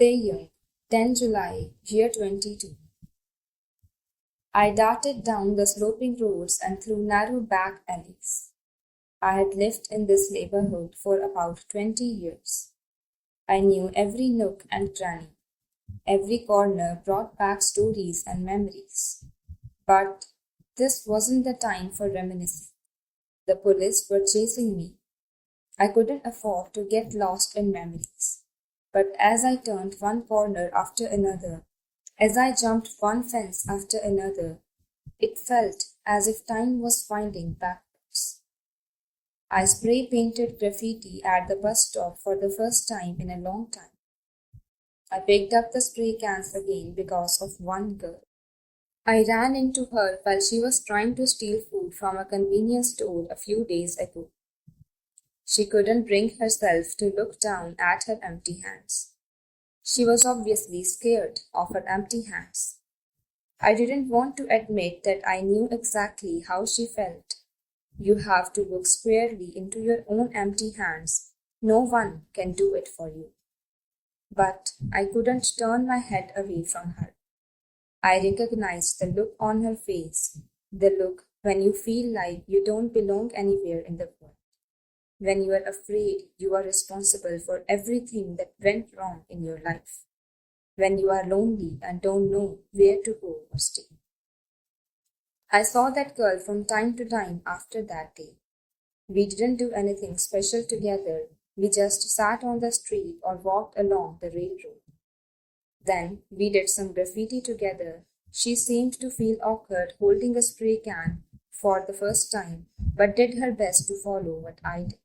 Stay young. 10 July, year 22. I darted down the sloping roads and through narrow back alleys. I had lived in this neighborhood for about 20 years. I knew every nook and cranny. Every corner brought back stories and memories. But this wasn't the time for reminiscing. The police were chasing me. I couldn't afford to get lost in memories. But as I turned one corner after another, as I jumped one fence after another, it felt as if time was winding backwards. I spray painted graffiti at the bus stop for the first time in a long time. I picked up the spray cans again because of one girl. I ran into her while she was trying to steal food from a convenience store a few days ago. She couldn't bring herself to look down at her empty hands. She was obviously scared of her empty hands. I didn't want to admit that I knew exactly how she felt. You have to look squarely into your own empty hands. No one can do it for you. But I couldn't turn my head away from her. I recognized the look on her face, the look when you feel like you don't belong anywhere in the world. When you are afraid you are responsible for everything that went wrong in your life. When you are lonely and don't know where to go or stay. I saw that girl from time to time after that day. We didn't do anything special together. We just sat on the street or walked along the railroad. Then we did some graffiti together. She seemed to feel awkward holding a spray can for the first time, but did her best to follow what I did.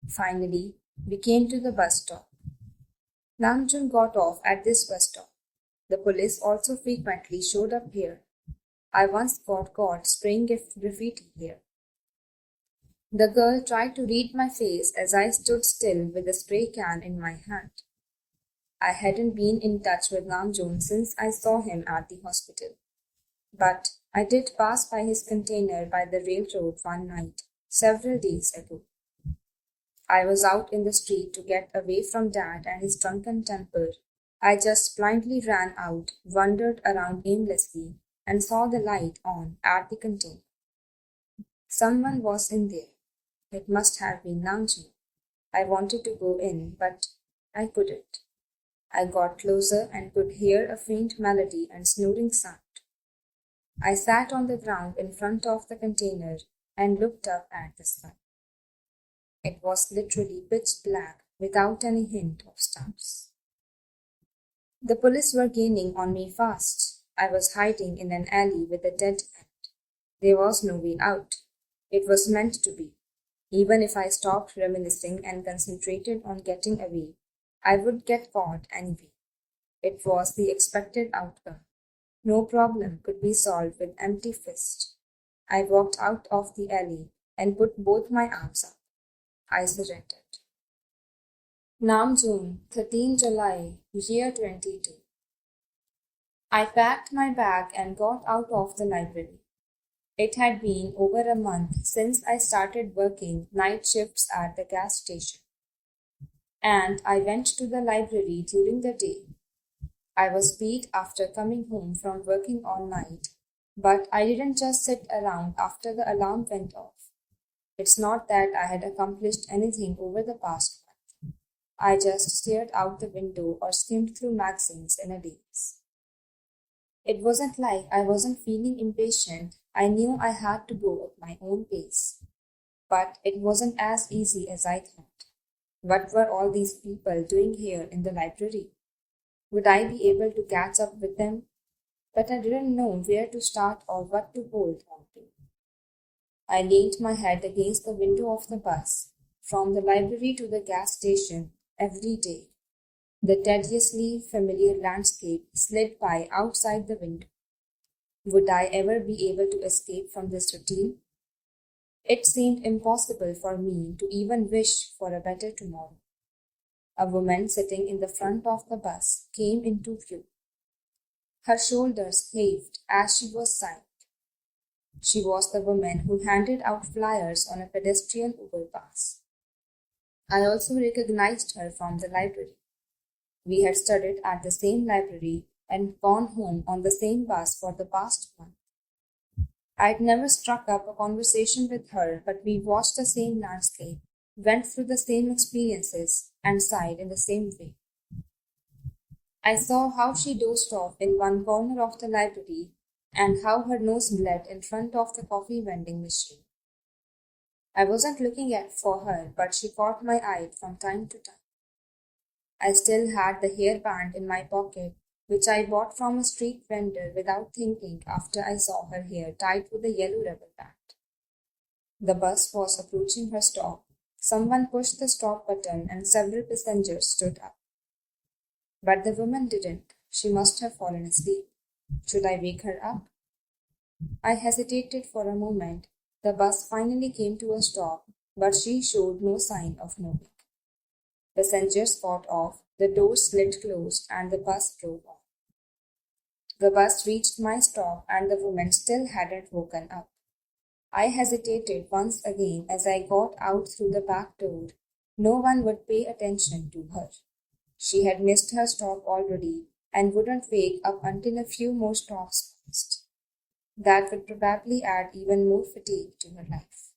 Finally, we came to the bus stop. Namjoon got off at this bus stop. The police also frequently showed up here. I once got caught spraying graffiti here. The girl tried to read my face as I stood still with the spray can in my hand. I hadn't been in touch with Namjoon since I saw him at the hospital. But I did pass by his container by the railroad one night, several days ago. I was out in the street to get away from Dad and his drunken temper. I just blindly ran out, wandered around aimlessly, and saw the light on at the container. Someone was in there. It must have been Namjoon. I wanted to go in, but I couldn't. I got closer and could hear a faint melody and snoring sound. I sat on the ground in front of the container and looked up at the sky. It was literally pitch black without any hint of stars. The police were gaining on me fast. I was hiding in an alley with a dead end. There was no way out. It was meant to be. Even if I stopped reminiscing and concentrated on getting away, I would get caught anyway. It was the expected outcome. No problem could be solved with empty fists. I walked out of the alley and put both my arms up. I surrendered. Namjoon, 13 July, year 22. I packed my bag and got out of the library. It had been over a month since I started working night shifts at the gas station. And I went to the library during the day. I was beat after coming home from working all night, but I didn't just sit around after the alarm went off. It's not that I had accomplished anything over the past month. I just stared out the window or skimmed through magazines in a daze. It wasn't like I wasn't feeling impatient. I knew I had to go at my own pace. But it wasn't as easy as I thought. What were all these people doing here in the library? Would I be able to catch up with them? But I didn't know where to start or what to hold on to. I leaned my head against the window of the bus, from the library to the gas station, every day. The tediously familiar landscape slid by outside the window. Would I ever be able to escape from this routine? It seemed impossible for me to even wish for a better tomorrow. A woman sitting in the front of the bus came into view. Her shoulders heaved as she was silent. She was the woman who handed out flyers on a pedestrian overpass. I also recognized her from the library. We had studied at the same library and gone home on the same bus for the past month. I'd never struck up a conversation with her, but we watched the same landscape, went through the same experiences, and sighed in the same way. I saw how she dozed off in one corner of the library and how her nose bled in front of the coffee vending machine. I wasn't looking at for her, but she caught my eye from time to time. I still had the hairband in my pocket, which I bought from a street vendor without thinking after I saw her hair tied with a yellow rubber band. The bus was approaching her stop. Someone pushed the stop button and several passengers stood up. But the woman didn't. She must have fallen asleep. Should I wake her up? I hesitated for a moment. The bus finally came to a stop, but she showed no sign of moving. Passengers got off, the doors slid closed, and the bus drove on. The bus reached my stop, and the woman still hadn't woken up. I hesitated once again as I got out through the back door. No one would pay attention to her. She had missed her stop already and wouldn't wake up until a few more stops passed. That would probably add even more fatigue to her life.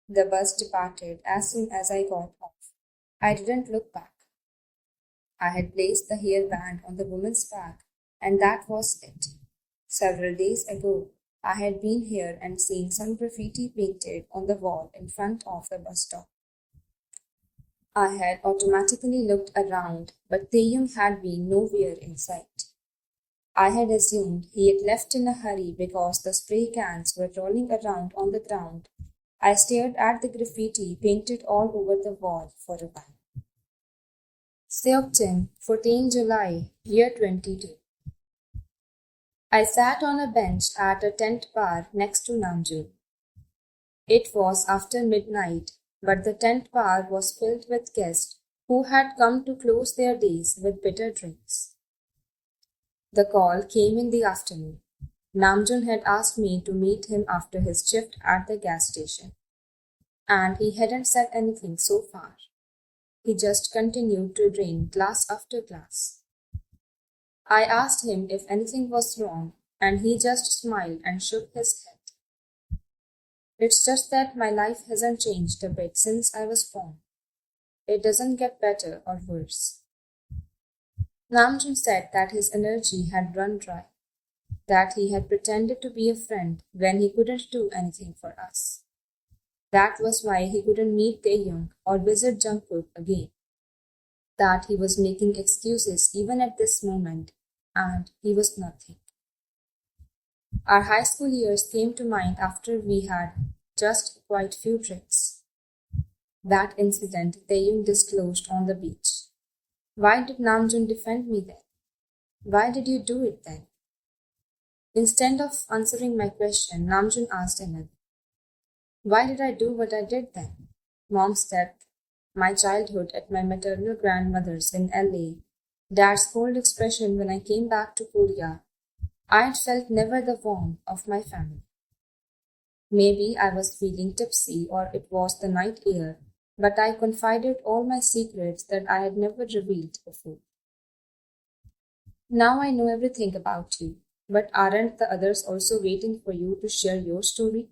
The bus departed as soon as I got off. I didn't look back. I had placed the hairband on the woman's back, and that was it. Several days ago, I had been here and seen some graffiti painted on the wall in front of the bus stop. I had automatically looked around, but Taeyong had been nowhere in sight. I had assumed he had left in a hurry because the spray cans were rolling around on the ground. I stared at the graffiti painted all over the wall for a while. Seokjin, 14 July, year 22. I sat on a bench at a tent bar next to Namjoon. It was after midnight, but the tent bar was filled with guests who had come to close their days with bitter drinks. The call came in the afternoon. Namjoon had asked me to meet him after his shift at the gas station, and he hadn't said anything so far. He just continued to drink glass after glass. I asked him if anything was wrong, and he just smiled and shook his head. It's just that my life hasn't changed a bit since I was born. It doesn't get better or worse. Namjoon said that his energy had run dry, that he had pretended to be a friend when he couldn't do anything for us. That was why he couldn't meet Taeyong or visit Jungkook again. That he was making excuses even at this moment, and he was nothing. Our high school years came to mind after we had just quite few drinks. That incident Taeyong disclosed on the beach. Why did Namjoon defend me then? Why did you do it then? Instead of answering my question, Namjoon asked another. Why did I do what I did then? Mom's death, my childhood at my maternal grandmother's in LA, Dad's cold expression when I came back to Korea. I had felt never the warmth of my family. Maybe I was feeling tipsy or it was the night air, but I confided all my secrets that I had never revealed before. Now I know everything about you, but aren't the others also waiting for you to share your story?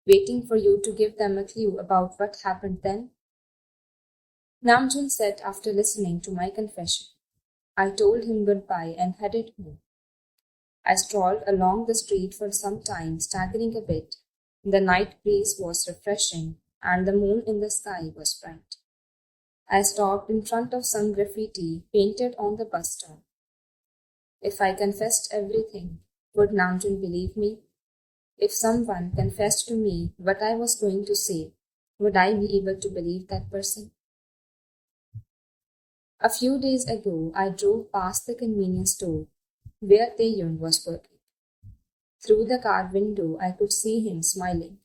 Waiting for you to give them a clue about what happened then? Namjoon said after listening to my confession. I told him goodbye and headed home. I strolled along the street for some time, staggering a bit. The night breeze was refreshing, and the moon in the sky was bright. I stopped in front of some graffiti painted on the bus stop. If I confessed everything, would Namjoon believe me? If someone confessed to me what I was going to say, would I be able to believe that person? A few days ago, I drove past the convenience store where Taeyong was working. Through the car window, I could see him smiling.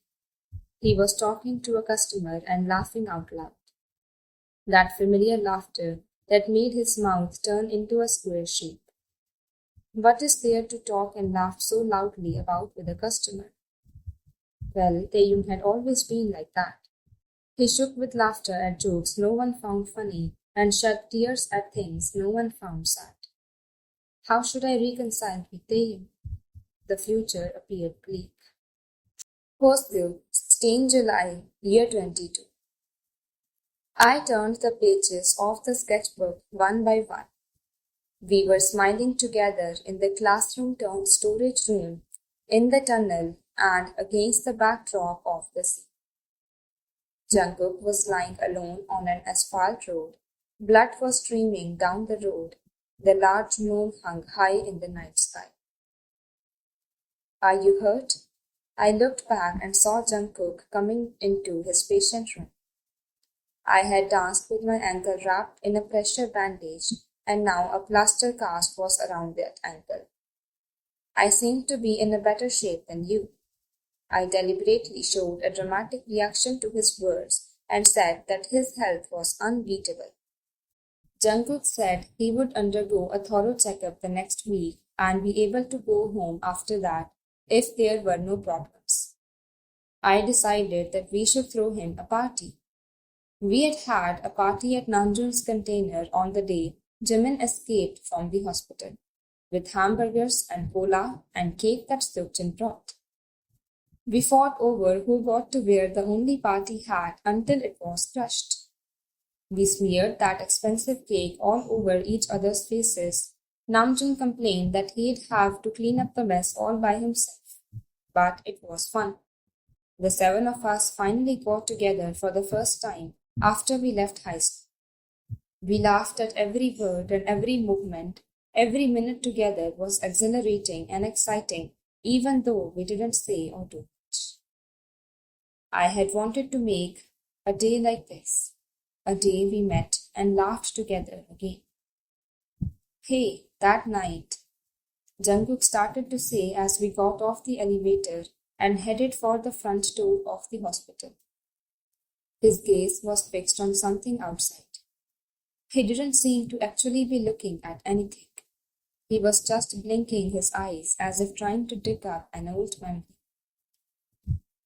He was talking to a customer and laughing out loud. That familiar laughter that made his mouth turn into a square shape. What is there to talk and laugh so loudly about with a customer? Well, Taeyong had always been like that. He shook with laughter at jokes no one found funny and shed tears at things no one found sad. How should I reconcile with Taeyong? The future appeared bleak. Hostel, Stain July, year 22. I turned the pages of the sketchbook one by one. We were smiling together in the classroom turned storage room, in the tunnel, and against the backdrop of the sea. Jungkook was lying alone on an asphalt road. Blood was streaming down the road. The large moon hung high in the night sky. Are you hurt? I looked back and saw Jungkook coming into his patient room. I had danced with my ankle wrapped in a pressure bandage, and now a plaster cast was around that ankle. I seemed to be in a better shape than you. I deliberately showed a dramatic reaction to his words and said that his health was unbeatable. Jungkook said he would undergo a thorough checkup the next week and be able to go home after that if there were no problems. I decided that we should throw him a party. We had had a party at Namjoon's container on the day Jimin escaped from the hospital, with hamburgers and cola and cake that Seokjin brought. We fought over who got to wear the only party hat until it was crushed. We smeared that expensive cake all over each other's faces. Namjoon complained that he'd have to clean up the mess all by himself. But it was fun. The 7 of us finally got together for the first time after we left high school. We laughed at every word and every movement. Every minute together was exhilarating and exciting, even though we didn't say or do much. I had wanted to make a day like this, a day we met and laughed together again. Hey, that night, Jungkook started to say as we got off the elevator and headed for the front door of the hospital. His gaze was fixed on something outside. He didn't seem to actually be looking at anything. He was just blinking his eyes as if trying to dig up an old memory.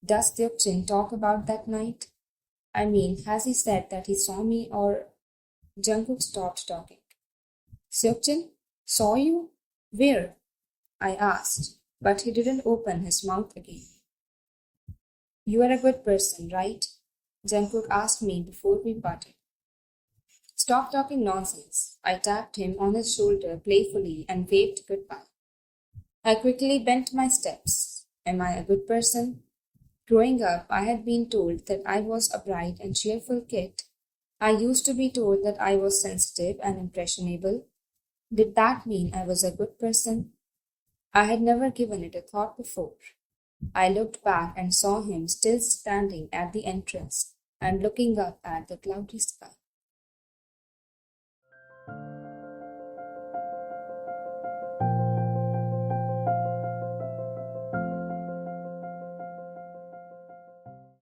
Does Seokjin talk about that night? I mean, has he said that he saw me or... Jungkook stopped talking. Seokjin? Saw you? Where? I asked, but he didn't open his mouth again. You are a good person, right? Jungkook asked me before we parted. Stop talking nonsense. I tapped him on his shoulder playfully and waved goodbye. I quickly bent my steps. Am I a good person? Growing up, I had been told that I was a bright and cheerful kid. I used to be told that I was sensitive and impressionable. Did that mean I was a good person? I had never given it a thought before. I looked back and saw him still standing at the entrance and looking up at the cloudy sky.